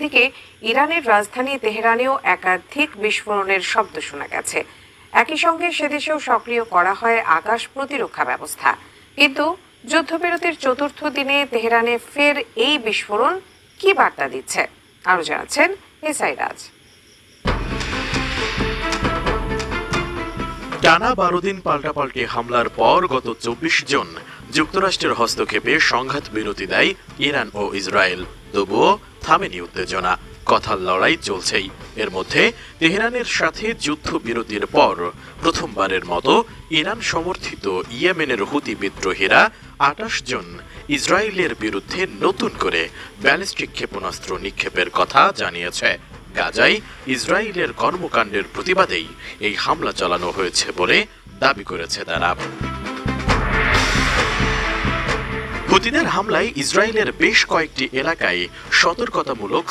দিকে ইরানের রাজধানী তেহরানেও একাধিক বিস্ফোরণের শব্দ শোনা গেছে। একই সঙ্গে সেদেশেও সক্রিয় করা হয় আকাশ প্রতিরক্ষা ব্যবস্থা। কিন্তু যুদ্ধবিরতির চতুর্থ দিনে তেহরানে ফের এই বিস্ফোরণ কি বার্তা দিচ্ছে, আরো জানাচ্ছেন এসআই রাজ। টানা 12 দিন পাল্টাপাল্টি হামলার পর গত 24 জুন যুক্তরাষ্ট্রের হস্তক্ষেপে সংঘাত বিরতি দেয় ইরান ও ইসরায়েল। তবুও থামেনি উত্তেজনা, কথার লড়াই চলছেই। এর মধ্যে তেহরানের সাথে যুদ্ধবিরতির পর প্রথমবারের মতো ইরান সমর্থিত ইয়েমেনের হুতি বিদ্রোহীরা 28 জুন ইসরায়েলের বিরুদ্ধে নতুন করে ব্যালিস্টিক ক্ষেপণাস্ত্র নিক্ষেপের কথা জানিয়েছে। গাজায় ইসরায়েলের কর্মকাণ্ডের প্রতিবাদেই এই হামলা চালানো হয়েছে বলে দাবি করেছে তারা। হুতিদের হামলায় ইসরায়েলের বেশ কয়েকটি এলাকায় সতর্কতামূলক